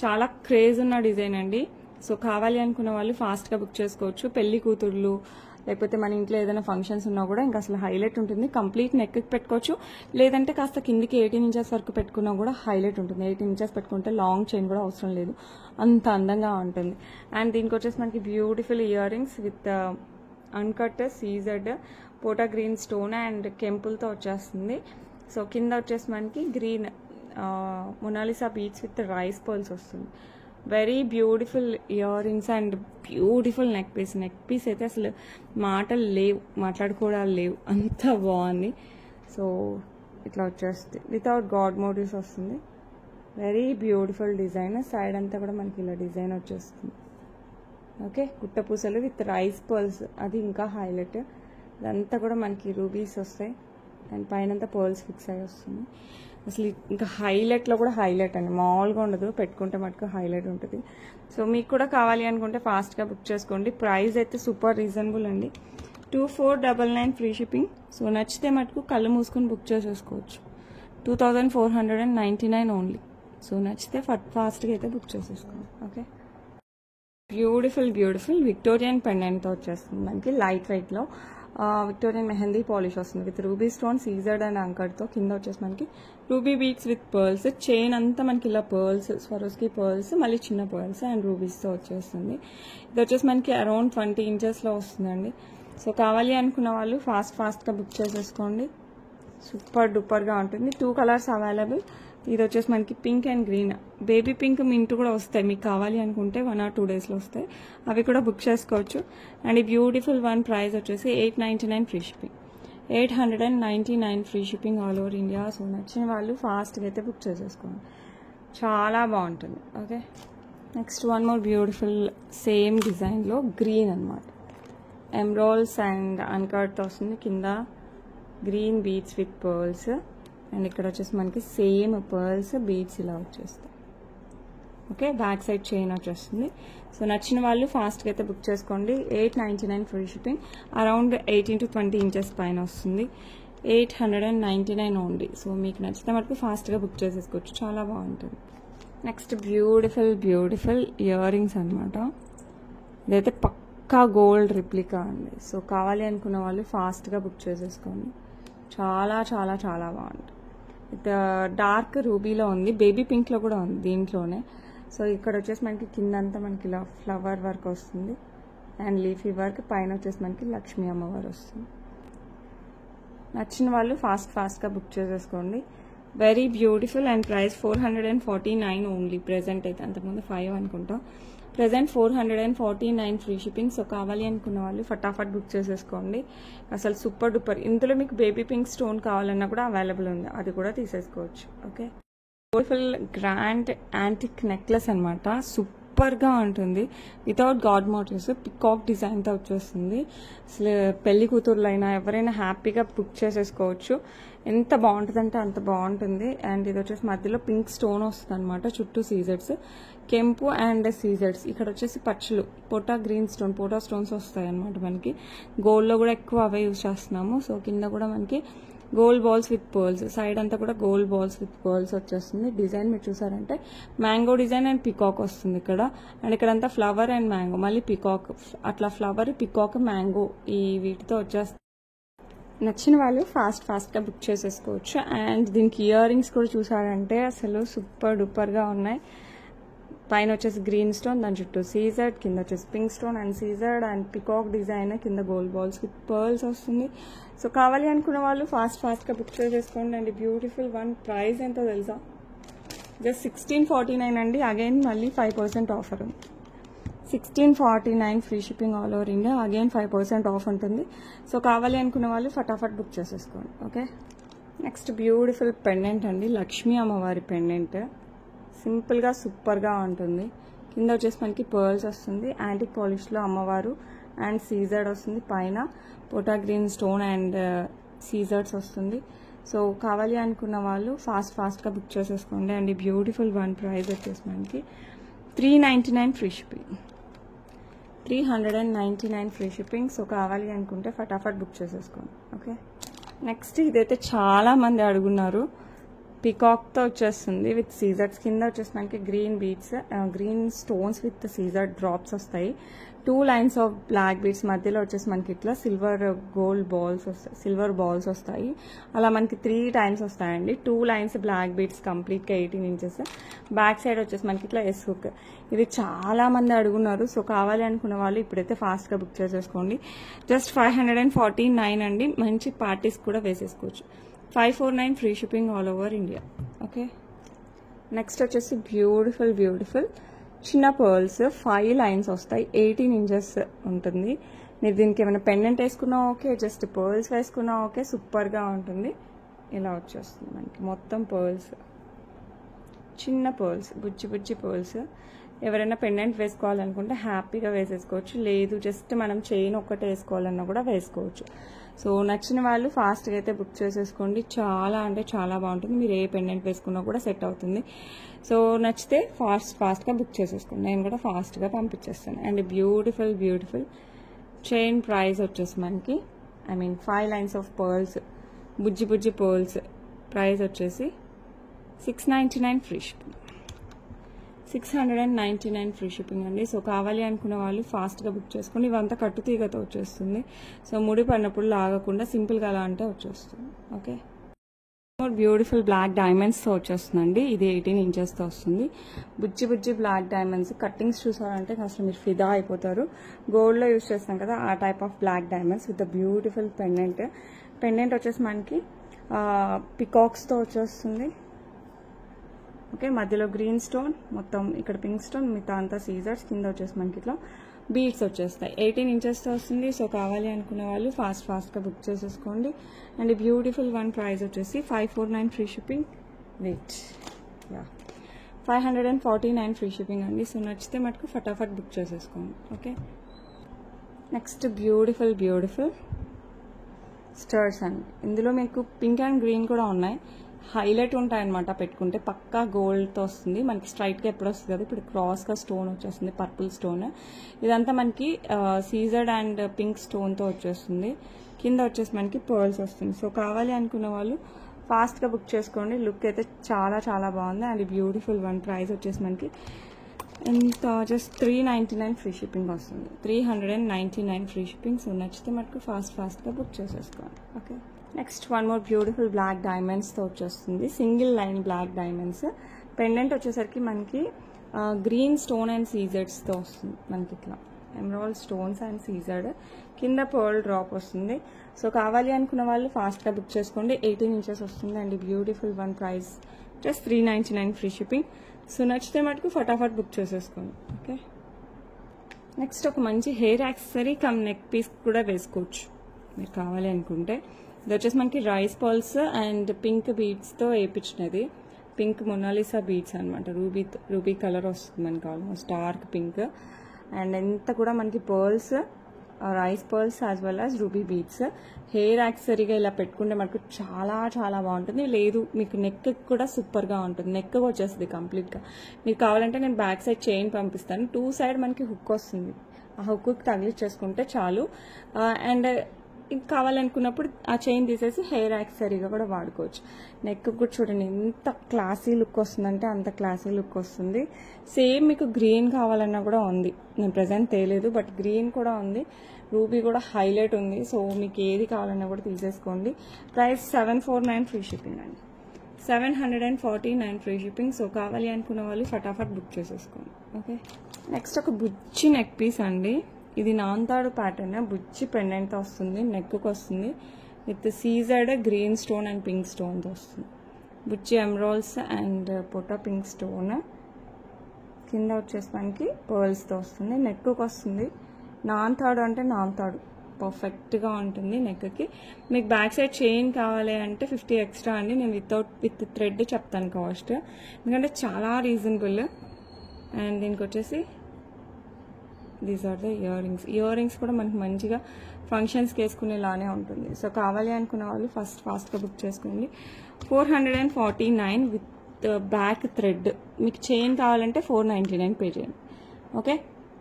చాలా క్రేజ్ ఉన్న డిజైన్ అండి. సో కావాలి అనుకున్న వాళ్ళు ఫాస్ట్గా బుక్ చేసుకోవచ్చు. పెళ్లి కూతుర్లు లేకపోతే మన ఇంట్లో ఏదైనా ఫంక్షన్స్ ఉన్నా కూడా ఇంకా అసలు హైలైట్ ఉంటుంది. కంప్లీట్ నెక్కి పెట్టుకోవచ్చు, లేదంటే కాస్త కిందికి 18 ఇంచెస్ వరకు పెట్టుకున్నా కూడా హైలైట్ ఉంటుంది. 18 ఇంచెస్ పెట్టుకుంటే లాంగ్ చైన్ కూడా అవసరం లేదు, అంత అందంగా ఉంటుంది. అండ్ దీనికి వచ్చేసి మనకి beautiful earrings with uncut సీజర్డ్ పోటా గ్రీన్ స్టోన్ అండ్ కెంపుల్తో వచ్చేస్తుంది. సో కింద వచ్చేసి మనకి green Mona Lisa beads with rice pearls వస్తుంది. Very beautiful earrings and beautiful neck piece అయితే అసలు మాటలు లేవు, మాట్లాడుకోవడాలు లేవు, అంత బాగుంది. సో ఇట్లా వచ్చేస్తుంది. వితౌట్ గాడ్ మోటివ్స్ వస్తుంది. Very beautiful design. సైడ్ అంతా కూడా మనకి ఇలా డిజైన్ వచ్చేస్తుంది. ఓకే, గుట్టపూసలు విత్ రైస్ పర్ల్స్, అది ఇంకా హైలైట్. ఇదంతా కూడా మనకి రూబీస్ వస్తాయి అండ్ పైనంతా పర్ల్స్ ఫిక్స్ అయ్యి వస్తుంది. అసలు ఇంకా హైలైట్లో కూడా హైలైట్ అండి, మామూలుగా ఉండదు. పెట్టుకుంటే మటుకు హైలైట్ ఉంటుంది. సో మీకు కూడా కావాలి అనుకుంటే ఫాస్ట్గా బుక్ చేసుకోండి. ప్రైస్ అయితే సూపర్ రీజనబుల్ అండి. 2499 ఫ్రీ షిప్పింగ్. సో నచ్చితే మటుకు కళ్ళు మూసుకొని బుక్ చేసేసుకోవచ్చు. 2499 ఓన్లీ. సో నచ్చితే ఫాస్ట్గా అయితే బుక్ చేసేసుకోండి. ఓకే, బ్యూటిఫుల్ విక్టోరియన్ పెండెంట్తో వచ్చేస్తుంది మనకి లైట్ వెయిట్లో. విక్టోరియన్ మెహందీ పాలిష్ వస్తుంది విత్ రూబీ స్టోన్ సీజర్డ్ అండ్ అంకర్తో. కింద వచ్చేసి మనకి ruby beads with pearls. Chain అంతా మనకి ఇలా పర్ల్స్, స్వరోస్కి పర్ల్స్, మళ్ళీ చిన్న పర్ల్స్ అండ్ రూబీస్తో వచ్చేస్తుంది. ఇది వచ్చేసి మనకి అరౌండ్ 20 ఇంచెస్లో వస్తుందండి. సో కావాలి అనుకున్న వాళ్ళు ఫాస్ట్గా బుక్ చేసేసుకోండి. సూపర్ డూపర్గా ఉంటుంది. 2 కలర్స్ అవైలబుల్. ఇది వచ్చేసి మనకి pink and green, baby pink mint కూడా వస్తాయి. మీకు కావాలి అనుకుంటే 1 or 2 డేస్లో వస్తాయి. అవి కూడా బుక్ చేసుకోవచ్చు. అండ్ ఈ బ్యూటిఫుల్ వన్ ప్రైస్ వచ్చేసి 899 free shipping. 899 free shipping all over India. So నచ్చిన వాళ్ళు ఫాస్ట్గా అయితే బుక్ చేసేసుకోండి. చాలా బాగుంటుంది. Okay, next one more beautiful same డిజైన్లో గ్రీన్ అనమాట. ఎమ్రాల్స్ అండ్ అన్కట్తో వస్తుంది. కింద green beads with pearls and ఇక్కడ వచ్చేసి మనకి సేమ్ పర్ల్స్ బీడ్స్ ఇలా వచ్చేస్తాయి. ఓకే, బ్యాక్ సైడ్ చైన్ వచ్చేస్తుంది. సో నచ్చిన వాళ్ళు ఫాస్ట్గా అయితే బుక్ చేసుకోండి. 899 free shipping. Around 18 to 20 inches పైన వస్తుంది. 899 ఓన్లీ. సో మీకు నచ్చితే మటుకు ఫాస్ట్గా బుక్ చేసేసుకోవచ్చు. చాలా బాగుంటుంది. నెక్స్ట్ బ్యూటిఫుల్ ఇయర్ రింగ్స్ అనమాట. ఇదైతే పక్కా గోల్డ్ రిప్లికా అండి. సో కావాలి అనుకున్న వాళ్ళు ఫాస్ట్గా బుక్ చేసేసుకోండి. చాలా చాలా చాలా బాగుంటుంది. డార్క్ రూబీలో ఉంది, బేబీ పింక్లో కూడా ఉంది దీంట్లోనే. సో ఇక్కడ వచ్చేసి మనకి కిందంతా మనకి ఇలా ఫ్లవర్ వర్క్ వస్తుంది అండ్ లీఫీ వర్క్. పైన వచ్చేసి మనకి లక్ష్మీ అమ్మవారు వస్తుంది. నచ్చిన వాళ్ళు ఫాస్ట్గా బుక్ చేసేసుకోండి. Very beautiful and price 449 only. Present అయితే, అంతకుముందు 5 అనుకుంటా. Present 449 free shipping. సో కావాలి అనుకున్న వాళ్ళు ఫటాఫట్ బుక్ చేసేసుకోండి. అసలు సూపర్ డూపర్. ఇందులో మీకు బేబీ పింక్ స్టోన్ కావాలన్నా కూడా అవైలబుల్ ఉంది, అది కూడా తీసేసుకోవచ్చు. Okay, beautiful grand antique necklace అనమాట. సూపర్గా ఉంటుంది. వితౌట్ గాడ్ మోటివ్స్, పికాక్ డిజైన్తో వచ్చేస్తుంది. అసలు పెళ్లి కూతుర్లైనా ఎవరైనా హ్యాపీగా బుక్ చేసేసుకోవచ్చు. ఎంత బాగుంటుందంటే అంత బాగుంటుంది. అండ్ ఇది వచ్చేసి మధ్యలో పింక్ స్టోన్ వస్తుంది అనమాట. చుట్టూ సీజర్స్, కెంపు అండ్ సీజర్స్. ఇక్కడ వచ్చేసి పచ్చులు, పోటా గ్రీన్ స్టోన్, పోటా స్టోన్స్ వస్తాయి అనమాట. మనకి గోల్డ్లో కూడా ఎక్కువ అవే యూజ్ చేస్తున్నాము. సో కింద కూడా మనకి gold balls with pearls, side అంతా కూడా గోల్డ్ బాల్స్ విత్ పర్ల్స్ వచ్చేస్తుంది. డిజైన్ మీరు చూసారంటే మ్యాంగో డిజైన్ అండ్ పికాక్ వస్తుంది ఇక్కడ. అండ్ ఇక్కడంతా ఫ్లవర్ అండ్ మ్యాంగో, మళ్ళీ పికాక్, అట్లా ఫ్లవర్, పికాక్, మ్యాంగో ఈ వీటితో వచ్చేస్తుంది. నచ్చిన వాళ్ళు ఫాస్ట్గా బుక్ చేసేసుకోవచ్చు. అండ్ దీనికి ఇయర్ రింగ్స్ కూడా చూసారంటే అసలు సూపర్ డూపర్గా ఉన్నాయి. పైన వచ్చేసి గ్రీన్ స్టోన్, దాని చుట్టూ సీజర్డ్, కింద వచ్చేసి పింక్ స్టోన్ అండ్ సీజర్డ్ అండ్ పికాక్ డిజైన్, కింద గోల్డ్ బాల్స్ విత్ పర్ల్స్ వస్తుంది. సో కావాలి అనుకున్న వాళ్ళు ఫాస్ట్గా బుక్ చేసేసుకోండి. అండ్ బ్యూటిఫుల్ వన్ ప్రైస్ ఎంతో తెలుసా? జస్ట్ 1649 అండి. అగైన్ మళ్ళీ 5% ఆఫర్ ఉంది. 1649 free shipping all over India. Again 5% of ఉంటుంది. సో కావాలి అనుకున్న వాళ్ళు ఫటాఫట్ బుక్ చేసేసుకోండి. ఓకే, నెక్స్ట్ బ్యూటిఫుల్ పెండెంట్ అండి. లక్ష్మీ అమ్మవారి పెండెంట్. సింపుల్గా సూపర్గా ఉంటుంది. కింద వచ్చేసి మనకి పర్ల్స్ వస్తుంది. యాంటిక్ పాలిష్లో అమ్మవారు అండ్ సీజర్డ్ వస్తుంది. పైన పోటా గ్రీన్ స్టోన్ అండ్ సీజర్డ్స్ వస్తుంది. సో కావాలి అనుకున్న వాళ్ళు ఫాస్ట్గా బుక్ చేసేసుకోండి. అండ్ ఈ బ్యూటిఫుల్ వన్ ప్రైస్ వచ్చేసి మనకి 399 free shipping. 399 free shipping. So కావాలి అనుకుంటే ఫటాఫట్ బుక్ చేసేసుకోండి. ఓకే, నెక్స్ట్ ఇదైతే చాలా మంది అడుగున్నారు. పికాక్తో వచ్చేస్తుంది విత్ సీజర్స్. కింద వచ్చేసి మనకి green beads, green stones with సీజర్ డ్రాప్స్ వస్తాయి. 2 లైన్స్ ఆఫ్ బ్లాక్ బీడ్స్, మధ్యలో వచ్చేసి మనకి ఇట్లా సిల్వర్ గోల్డ్ బాల్స్ వస్తాయి, సిల్వర్ బాల్స్ వస్తాయి. అలా మనకి 3 times వస్తాయండి. 2 లైన్స్ బ్లాక్ బీడ్స్ కంప్లీట్గా 18 ఇంచెస్. బ్యాక్ సైడ్ వచ్చేసి మనకి ఇట్లా ఎస్ హుక్. ఇది చాలా మంది అడుగున్నారు. సో కావాలి అనుకున్న వాళ్ళు ఇప్పుడైతే ఫాస్ట్గా బుక్ చేసేసుకోండి. జస్ట్ 549 అండి. మంచి పార్టీస్ కూడా వేసేసుకోవచ్చు. 549 free shipping all over India. Okay, next వచ్చేసి బ్యూటిఫుల్ చిన్న పర్ల్స్. 5 లైన్స్ వస్తాయి. 18 ఇంచెస్ ఉంటుంది. మీరు దీనికి ఏమైనా పెండెంట్ వేసుకున్నా ఓకే, జస్ట్ పర్ల్స్ వేసుకున్నా ఓకే. సూపర్గా ఉంటుంది. ఇలా వచ్చేస్తుంది మనకి మొత్తం పర్ల్స్, చిన్న పర్ల్స్, బుజ్జి పర్ల్స్. ఎవరైనా పెండెంట్ వేసుకోవాలనుకుంటే హ్యాపీగా వేసేసుకోవచ్చు. లేదు జస్ట్ మనం చైన్ ఒక్కటే వేసుకోవాలన్నా కూడా వేసుకోవచ్చు. సో నచ్చిన వాళ్ళు ఫాస్ట్గా అయితే బుక్ చేసేసుకోండి. చాలా అంటే చాలా బాగుంటుంది. మీరు ఏ పెండెంట్ వేసుకున్నా కూడా సెట్ అవుతుంది. సో నచ్చితే ఫాస్ట్గా బుక్ చేసేసుకోండి. నేను కూడా ఫాస్ట్గా పంపించేస్తాను. అండ్ బ్యూటిఫుల్ చైన్ ప్రైస్ వచ్చేసి మనకి 5 lines of pearls, Bujji pearls price వచ్చేసి 699 ఫ్రీ షిప్పింగ్. 699 ఫ్రీ షిప్పింగ్ అండి. సో కావాలి అనుకున్న వాళ్ళు ఫాస్ట్గా బుక్ చేసుకోండి. ఇవంతా కట్టు తీగతో వచ్చేస్తుంది. సో ముడి పడినప్పుడు లాగకుండా సింపుల్గా అలా అంటే వచ్చేస్తుంది. ఓకే, బ్యూటిఫుల్ బ్లాక్ డైమండ్స్తో వచ్చేస్తుందండి. ఇది 18 ఇంచెస్తో వస్తుంది. బుజ్జి బుజ్జి బ్లాక్ డైమండ్స్ కట్టింగ్స్ చూసారంటే అసలు మీరు ఫిదా అయిపోతారు. గోల్డ్లో యూజ్ చేస్తాం కదా ఆ type of black diamonds with beautiful pendant వచ్చేసి మనకి పికాక్స్తో వచ్చేస్తుంది. ఓకే, మధ్యలో గ్రీన్ స్టోన్, మొత్తం ఇక్కడ పింక్ స్టోన్, మిగతా అంతా సీజర్స్, కింద వచ్చేసి మనకి ఇట్లా బీడ్స్ వచ్చేస్తాయి. 18 ఇంచెస్తో వస్తుంది. సో కావాలి అనుకునే వాళ్ళు ఫాస్ట్గా బుక్ చేసేసుకోండి. అండ్ బ్యూటిఫుల్ వన్ ప్రైస్ వచ్చేసి 549 free shipping. Wait, 549 free shipping అండి. సో నచ్చితే మటుకు ఫటాఫట్ బుక్ చేసేసుకోండి. ఓకే, నెక్స్ట్ బ్యూటిఫుల్ స్టర్స్ అండి. ఇందులో మీకు పింక్ అండ్ గ్రీన్ కూడా ఉన్నాయి. హైలైట్ ఉంటాయి అనమాట, పెట్టుకుంటే పక్కా గోల్డ్తో వస్తుంది. మనకి స్ట్రైట్గా ఎప్పుడు వస్తుంది కదా, ఇప్పుడు క్రాస్గా స్టోన్ వచ్చేస్తుంది, పర్పుల్ స్టోన్. ఇదంతా మనకి సీజర్డ్ అండ్ పింక్ స్టోన్తో వచ్చేస్తుంది. కింద వచ్చేసి మనకి పర్ల్స్ వస్తుంది. సో కావాలి అనుకున్న వాళ్ళు ఫాస్ట్గా బుక్ చేసుకోండి. లుక్ అయితే చాలా బాగుంది. అండ్ బ్యూటిఫుల్ వన్ ప్రైస్ వచ్చేసి మనకి ఎంత జస్ట్ 399 ఫ్రీ షిప్పింగ్ వస్తుంది. 399 ఫ్రీ షిప్పింగ్. సో నచ్చితే మటుకు ఫాస్ట్గా బుక్ చేసేసుకోండి. Okay, next one more beautiful black డైమండ్స్తో వచ్చేస్తుంది. Single line black diamonds. Pendant వచ్చేసరికి మనకి గ్రీన్ స్టోన్ అండ్ సీజర్డ్స్తో వస్తుంది. మనకి ఇట్లా ఎమరాల్డ్ స్టోన్స్ అండ్ సీజర్డ్, కింద పర్ల్ డ్రాప్ వస్తుంది. సో కావాలి అనుకున్న వాళ్ళు ఫాస్ట్గా బుక్ చేసుకోండి. 18 ఇంచెస్ వస్తుంది. And beautiful one price just 399 free shipping. So నచ్చితే మటుకు ఫటాఫట్ బుక్ చేసేసుకోండి. ఓకే, నెక్స్ట్ ఒక మంచి hair accessory come neck piece కూడా వేసుకోవచ్చు మీరు కావాలి అనుకుంటే. ఇది వచ్చేసి మనకి రైస్ పర్ల్స్ అండ్ పింక్ బీడ్స్తో వేయించినది. పింక్ మొనాలిసా బీడ్స్ అనమాట. రూబీ కలర్ వస్తుంది మనకి, ఆల్మోస్ట్ డార్క్ పింక్. అండ్ ఎంత కూడా మనకి pearls, rice pearls as well as ruby beads. Hair యాక్సెసరీగా ఇలా పెట్టుకుంటే మనకు చాలా బాగుంటుంది. లేదు మీకు నెక్ కూడా సూపర్గా ఉంటుంది. నెక్ వచ్చేస్తుంది కంప్లీట్గా. మీరు కావాలంటే నేను బ్యాక్ సైడ్ చైన్ పంపిస్తాను. 2 సైడ్ మనకి హుక్ వస్తుంది. ఆ హుక్ తగిలిచ్చేసుకుంటే చాలు. అండ్ ఇంకా కావాలనుకున్నప్పుడు ఆ చైన్ తీసేసి హెయిర్ యాక్సెసరీగా కూడా వాడుకోవచ్చు. నెక్ కూడా చూడండి ఎంత క్లాసీ లుక్ వస్తుందంటే అంత క్లాసీ లుక్ వస్తుంది. సేమ్ మీకు గ్రీన్ కావాలన్నా కూడా ఉంది. నేను ప్రజెంట్ తేలేదు, బట్ గ్రీన్ కూడా ఉంది. రూబీ కూడా హైలైట్ ఉంది. సో మీకు ఏది కావాలన్నా కూడా తీసేసుకోండి. ప్రైస్ 749 ఫ్రీ షిప్పింగ్ అండి. 749 ఫ్రీ షిప్పింగ్. సో కావాలి అనుకున్న వాళ్ళు ఫటాఫట్ బుక్ చేసేసుకోండి. ఓకే, నెక్స్ట్ ఒక బుజ్జి నెక్ పీస్ అండి. ఇది నాంతాడు ప్యాటర్న్, బుజ్జి పెండెంట్తో వస్తుంది. నెక్కు వస్తుంది విత్ సీజర్డ్ గ్రీన్ స్టోన్ అండ్ పింక్ స్టోన్తో వస్తుంది. బుజ్జి ఎమరాల్డ్స్ అండ్ పొటా పింక్ స్టోన్, కింద వచ్చేసి మనకి పర్ల్స్తో వస్తుంది. నెక్కు వస్తుంది. నాంతాడు అంటే నాంతాడు పర్ఫెక్ట్గా ఉంటుంది నెక్కి. మీకు బ్యాక్ సైడ్ చైన్ కావాలి అంటే 50 ఎక్స్ట్రా అండి. నేను విత్ థ్రెడ్ చెప్తాను కాస్ట్, ఎందుకంటే చాలా రీజనబుల్. అండ్ దీనికి వచ్చేసి these are the earrings కూడా మనకి మంచిగా ఫంక్షన్స్కి వేసుకునేలానే ఉంటుంది. సో కావాలి అనుకున్న వాళ్ళు ఫాస్ట్గా బుక్ చేసుకోండి. 449 విత్ బ్యాక్ థ్రెడ్. మీకు చైన్ కావాలంటే 499 పే చేయండి. ఓకే,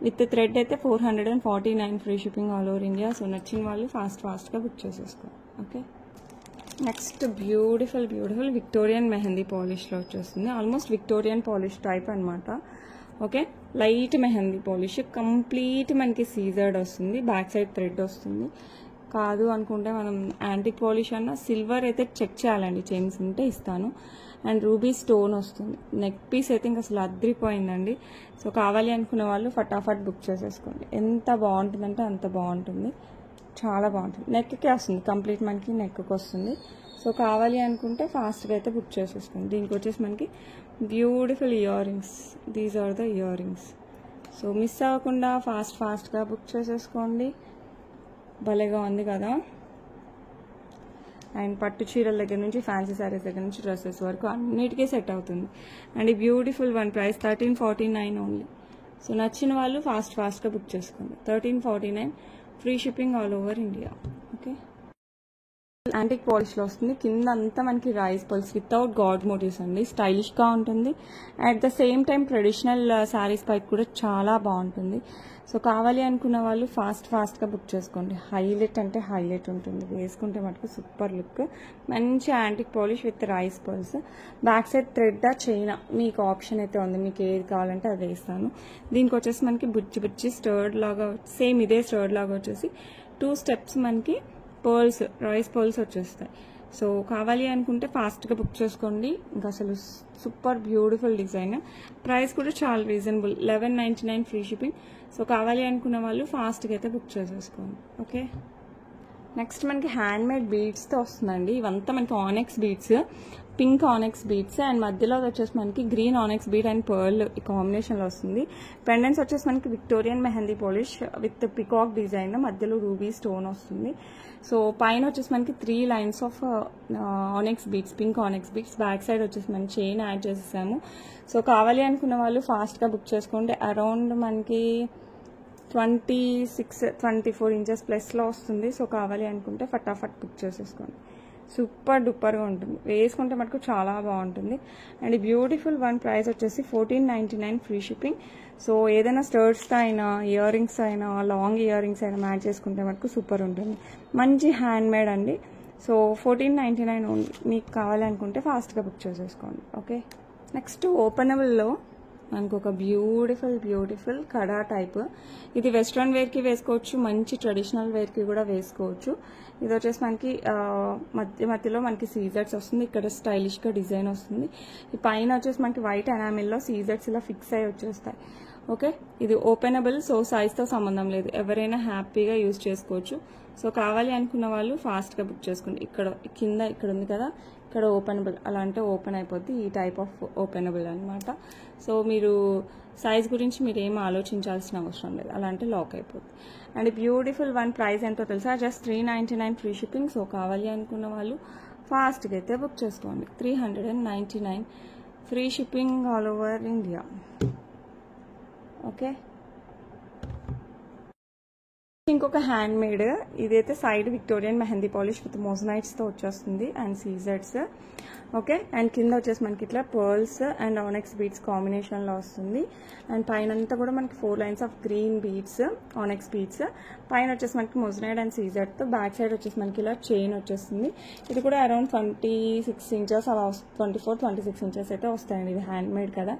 విత్ థ్రెడ్ అయితే 449 free shipping all over India. So నచ్చిన వాళ్ళు ఫాస్ట్గా బుక్ చేసేసుకోండి. Okay, next beautiful Victorian mehndi పాలిష్లో వచ్చేస్తుంది. ఆల్మోస్ట్ విక్టోరియన్ పాలిష్ టైప్ అనమాట. Okay, light mehndi polish, complete మనకి సీజర్డ్ వస్తుంది. బ్యాక్ సైడ్ థ్రెడ్ వస్తుంది. కాదు అనుకుంటే మనం యాంటిక్ పాలిష్ అన్న సిల్వర్ అయితే చెక్ చేయాలండి. చైన్స్ ఉంటే ఇస్తాను. అండ్ రూబీ స్టోన్ వస్తుంది. నెక్ పీస్ అయితే ఇంకా అసలు అద్రిపోయిందండి. సో కావాలి అనుకునే వాళ్ళు ఫటాఫట్ బుక్ చేసేసుకోండి. ఎంత బాగుంటుందంటే అంత బాగుంటుంది. చాలా బాగుంటుంది. నెక్కి వస్తుంది, కంప్లీట్ మనకి నెక్కి వస్తుంది. సో కావాలి అనుకుంటే ఫాస్ట్గా అయితే బుక్ చేసేసుకోండి. దీనికి వచ్చేసి మనకి beautiful earrings. These are the earrings. So miss అవ్వకుండా ఫాస్ట్గా బుక్ చేసేసుకోండి. భలేగా ఉంది కదా. అండ్ పట్టు చీరల దగ్గర నుంచి ఫ్యాన్సీ శారీస్ దగ్గర నుంచి డ్రెస్సెస్ వరకు అన్నిటికీ సెట్ అవుతుంది. అండ్ ఈ beautiful one price 1349 only. So నచ్చిన వాళ్ళు ఫాస్ట్గా బుక్ చేసుకోండి. 1349 free shipping all over India. Okay. Antique పాలిష్లో వస్తుంది. కింద అంతా మనకి rice pearls without god motifs అండి. స్టైలిష్గా ఉంటుంది. At the same time traditional saris పైకి కూడా చాలా బాగుంటుంది. సో కావాలి అనుకున్న వాళ్ళు ఫాస్ట్గా బుక్ చేసుకోండి. హైలైట్ అంటే హైలైట్ ఉంటుంది. వేసుకుంటే మటుకు సూపర్ లుక్. మంచి antique polish with rice pearls. Back side thread China మీకు ఆప్షన్ అయితే ఉంది. మీకు ఏది కావాలంటే అది వేస్తాను. దీనికి వచ్చేసి మనకి బుచ్చి స్టర్డ్ లాగా సేమ్ ఇదే స్టర్డ్ లాగా వచ్చేసి 2 స్టెప్స్ మనకి పర్ల్స్ రైస్ పర్ల్స్ వచ్చేస్తాయి. సో కావాలి అనుకుంటే ఫాస్ట్గా బుక్ చేసుకోండి. ఇంకా అసలు సూపర్ బ్యూటిఫుల్ డిజైన్. ప్రైస్ కూడా చాలా రీజనబుల్, 1199 ఫ్రీ షిప్పింగ్. సో కావాలి అనుకున్న వాళ్ళు ఫాస్ట్గా అయితే బుక్ చేసేసుకోండి. ఓకే, నెక్స్ట్ మనకి హ్యాండ్ మేడ్ బీడ్స్తో వస్తుందండి. ఇవంతా మనకి ఆనెక్స్ బీడ్స్, పింక్ ఆనెక్స్ బీడ్స్ అండ్ మధ్యలో వచ్చేసి మనకి గ్రీన్ ఆనెక్స్ బీడ్ అండ్ పర్ల్ ఈ కాంబినేషన్లో వస్తుంది. పెండెంట్స్ వచ్చేసి మనకి Victorian mehndi polish with peacock design, మధ్యలో రూబీ స్టోన్ వస్తుంది. సో పైన వచ్చేసి మనకి 3 lines of ఆనెక్స్ beads, pink ఆనెక్స్ beads. Back side వచ్చేసి మనం చైన్ యాడ్ చేసేసాము. సో కావాలి అనుకున్న వాళ్ళు ఫాస్ట్గా బుక్ చేసుకోండి. అరౌండ్ మనకి 26-24 ఇంచెస్ ప్లస్లో వస్తుంది. సో కావాలి అనుకుంటే ఫటాఫట్ బుక్ చేసేసుకోండి. సూపర్ డూపర్గా ఉంటుంది. వేసుకుంటే మటుకు చాలా బాగుంటుంది. అండ్ బ్యూటిఫుల్ వన్ ప్రైస్ వచ్చేసి 1499 ఫ్రీ షిప్పింగ్. సో ఏదైనా స్టర్ట్స్తో అయినా, ఇయర్ రింగ్స్ అయినా, లాంగ్ ఇయర్ రింగ్స్ అయినా మ్యాచ్ చేసుకుంటే మటుకు సూపర్ ఉంటుంది. మంచి హ్యాండ్ మేడ్ అండి. So 1499 only. మీకు కావాలనుకుంటే ఫాస్ట్గా బుక్ చేసేసుకోండి. ఓకే, నెక్స్ట్ ఓపెనబుల్లో మనకు ఒక బ్యూటిఫుల్ కడా టైప్. ఇది వెస్ట్రన్ వేర్కి వేసుకోవచ్చు, మంచి ట్రెడిషనల్ వేర్కి కూడా వేసుకోవచ్చు. ఇది వచ్చేసి మనకి మధ్యలో మనకి సీజర్స్ వస్తుంది. ఇక్కడ స్టైలిష్గా డిజైన్ వస్తుంది. ఈ పైన వచ్చేసి మనకి వైట్ ఎనామిల్లో సీజర్స్ ఇలా ఫిక్స్ అయ్యి వచ్చేస్తాయి. ఓకే, ఇది ఓపెనబుల్. సో సైజ్తో సంబంధం లేదు, ఎవరైనా హ్యాపీగా యూజ్ చేసుకోవచ్చు. సో కావాలి అనుకున్న వాళ్ళు ఫాస్ట్గా బుక్ చేసుకోండి. కింద ఇక్కడ ఉంది కదా, ఇక్కడ ఓపెనబుల్, అలా అంటే ఓపెన్ అయిపోద్ది. ఈ టైప్ ఆఫ్ ఓపెనబుల్ అనమాట. సో మీరు సైజ్ గురించి మీరు ఏం ఆలోచించాల్సిన అవసరం లేదు, అలా అంటే లాక్ అయిపోద్ది. అండ్ బ్యూటిఫుల్ వన్ ప్రైస్ ఎంతో తెలుసా, జస్ట్ 399 ఫ్రీ షిప్పింగ్. సో కావాలి అనుకున్న వాళ్ళు ఫాస్ట్గా అయితే బుక్ చేసుకోండి. 399 free shipping all over India. Okay, ఇంకొక హ్యాండ్ మేడ్. ఇదైతే side Victorian mehndi polish with మోజనైట్స్తో వచ్చేస్తుంది అండ్ సీజర్స్. ఓకే, అండ్ కింద వచ్చేసి మనకి ఇట్లా పర్ల్స్ అండ్ ఆనెక్స్ బీడ్స్ కాంబినేషన్లో వస్తుంది. అండ్ పైన అంతా కూడా మనకి 4 lines of green beads, ఆనెక్స్ beads. పైన వచ్చేసి మనకి మోజనైట్ అండ్ సీజర్తో. బ్యాక్ సైడ్ వచ్చేసి మనకి ఇలా చైన్ వచ్చేస్తుంది. ఇది కూడా అరౌండ్ 26 ఇంచెస్ అలా 24-26 ఇంచెస్ అయితే వస్తాయండి. ఇది హ్యాండ్ మేడ్ కదా,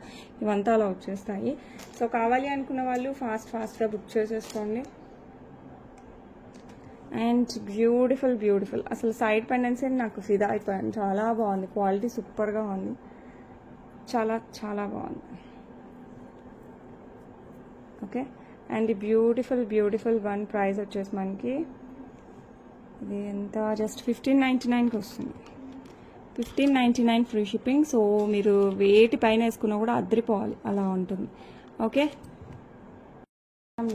ఇవంతా అలా వచ్చేస్తాయి. సో కావాలి అనుకున్న వాళ్ళు ఫాస్ట్గా బుక్ చేసేసుకోండి. అండ్ బ్యూటిఫుల్ అసలు సైడ్ పెండెన్సీ నాకు ఫిదా అయిపోయాను. చాలా బాగుంది, క్వాలిటీ సూపర్గా ఉంది, చాలా బాగుంది. Okay, and beautiful one price వచ్చేసి మనకి ఇది ఎంత, జస్ట్ 1599కి వస్తుంది. 1599 ఫ్రీ షిప్పింగ్. సో మీరు వేటి పైన వేసుకున్నా కూడా అద్దరిపోవాలి, అలా ఉంటుంది. ఓకే,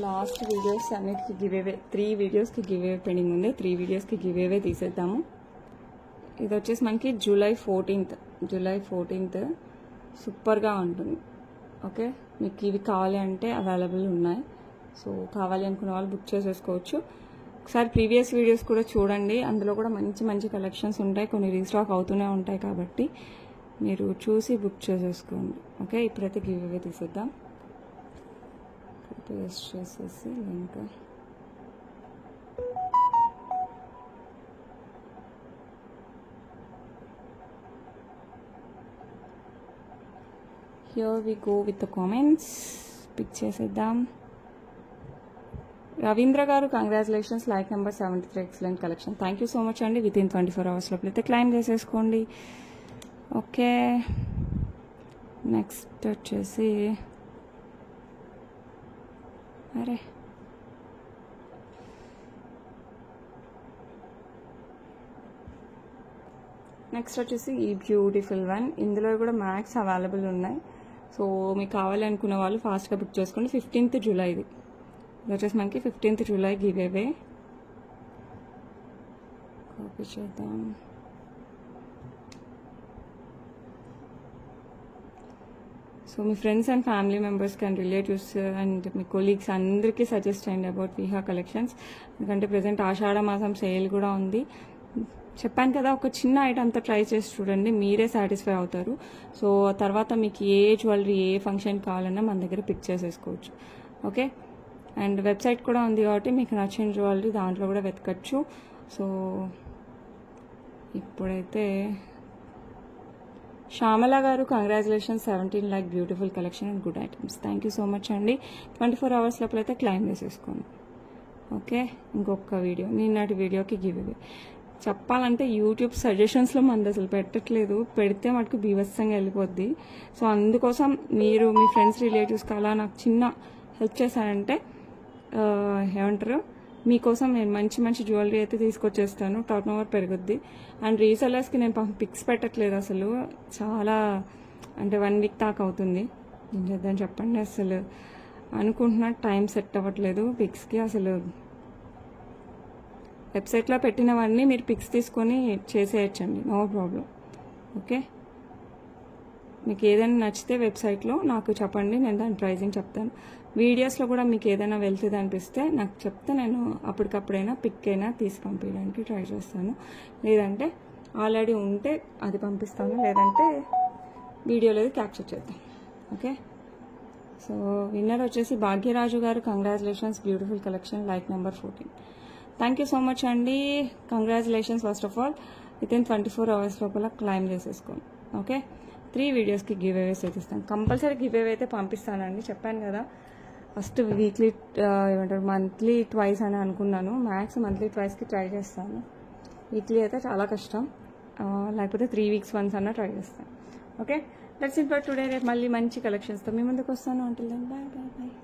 లాస్ట్ వీడియోస్ అన్నిటికీ గివ్ అవే, 3 వీడియోస్కి గివ్ అవే పెండింగ్ ఉంది. 3 వీడియోస్కి గివ్ అవే తీసేద్దాము. ఇది వచ్చేసి మనకి జూలై 14th సూపర్గా ఉంటుంది. ఓకే, మీకు ఇవి కావాలి అంటే అవైలబుల్ ఉన్నాయి. సో కావాలి అనుకున్న వాళ్ళు బుక్ చేసేసుకోవచ్చు. ఒకసారి ప్రీవియస్ వీడియోస్ కూడా చూడండి, అందులో కూడా మంచి కలెక్షన్స్ ఉంటాయి. కొన్ని రీస్టాక్ అవుతూనే ఉంటాయి కాబట్టి మీరు చూసి బుక్ చేసేసుకోండి. ఓకే, ఇప్పుడైతే గివ్ అవే తీసేద్దాం. పేస్ట్ చేసేసి link. Here we go with the comments. Pick చేసేద్దాం. Ravindra garu congratulations, like number 73, excellent collection. Thank you so much అండి. వితిన్ 24 అవర్స్ లోపల అయితే క్లైమ్ చేసేసుకోండి. ఓకే, నెక్స్ట్ వచ్చేసి నెక్స్ట్ వచ్చేసి ఈ బ్యూటిఫుల్ వన్. ఇందులో కూడా మ్యాక్స్ అవైలబుల్ ఉన్నాయి. సో మీకు కావాలి అనుకున్న వాళ్ళు ఫాస్ట్గా బుక్ చేసుకోండి. 15th జూలై ఇది వచ్చేసి మనకి 15th July giveaway. Copy చేద్దాం. సో మీ ఫ్రెండ్స్ అండ్ ఫ్యామిలీ మెంబర్స్కి అండ్ రిలేటివ్స్ అండ్ మీ కొలీగ్స్ అందరికీ సజెస్ట్ చేయండి అబౌట్ విహా కలెక్షన్స్. ఎందుకంటే ప్రజెంట్ ఆషాఢ మాసం సేల్ కూడా ఉంది. చెప్పాను కదా, ఒక చిన్న ఐటమ్తో ట్రై చేసి చూడండి, మీరే సాటిస్ఫై అవుతారు. సో తర్వాత మీకు ఏ జ్యువెలరీ ఏ ఫంక్షన్ కావాలన్నా మన దగ్గర పిక్ చేసేసుకోవచ్చు. ఓకే, అండ్ వెబ్సైట్ కూడా ఉంది కాబట్టి మీకు నచ్చిన జ్యువెలరీ దాంట్లో కూడా వెతకచ్చు. సో ఇప్పుడైతే శ్యామల గారు, congratulations, 17 lakh beautiful collection and good items. Thank you so much అండి. 24 hours లోపల అయితే క్లైమ్ చేసేసుకోండి. ఓకే, ఇంకొక వీడియో, నిన్నటి వీడియోకి గివ్ అవే. చెప్పాలంటే యూట్యూబ్ సజెషన్స్లో మనది అసలు పెట్టట్లేదు, పెడితే మటుకు బీభత్సంగా వెళ్ళిపోద్ది. సో అందుకోసం మీరు మీ ఫ్రెండ్స్ రిలేటివ్స్కి అలా నాకు చిన్న హెల్ప్ చేశారంటే ఏమంటారు, మీకోసం నేను మంచి మంచి జ్యువెలరీ అయితే తీసుకొచ్చేస్తాను, టర్న్ ఓవర్ పెరుగుద్ది. అండ్ రీసెలర్స్కి నేను పిక్స్ పెట్టట్లేదు అసలు, చాలా అంటే 1 week దాకా అవుతుంది. ఏం చేద్దాం చెప్పండి, అసలు అనుకుంటున్నా టైం సెట్ అవ్వట్లేదు పిక్స్కి. అసలు వెబ్సైట్లో పెట్టినవన్నీ మీరు పిక్స్ తీసుకొని చేసేయచ్చండి, నో ప్రాబ్లం. ఓకే, మీకు ఏదైనా నచ్చితే వెబ్సైట్లో నాకు చెప్పండి, నేను దాని ప్రైజింగ్ చెప్తాను. వీడియోస్లో కూడా మీకు ఏదైనా వెళ్తుంది అనిపిస్తే నాకు చెప్తే నేను అప్పటికప్పుడైనా పిక్ అయినా తీసి పంపించడానికి ట్రై చేస్తాను. లేదంటే ఆల్రెడీ ఉంటే అది పంపిస్తాను, లేదంటే వీడియోలో క్యాప్చర్ చేద్దాం. ఓకే, సో విన్నర్ వచ్చేసి భాగ్యరాజు గారు, congratulations, beautiful collection, like number 14. Thank you so much అండి, congratulations. First of all within 24 hours లోపల క్లైమ్ చేసేసుకోండి. ఓకే, 3 వీడియోస్కి గివ్ అవేస్ అయితే ఇస్తాను, కంపల్సరీ గివ్ అవే అయితే పంపిస్తానండి. చెప్పాను కదా, ఫస్ట్ వీక్లీ ఏమంటారు మంత్లీ ట్వైస్ అని అనుకున్నాను, మ్యాక్స్ మంత్లీ ట్వైస్కి ట్రై చేస్తాను. వీక్లీ అయితే చాలా కష్టం, లేకపోతే 3 weeks once అన్నా ట్రై చేస్తాను. Okay, that's it for today. రేపు మళ్ళీ మంచి కలెక్షన్స్తో మీ ముందుకు వస్తాను. Until then bye bye bye.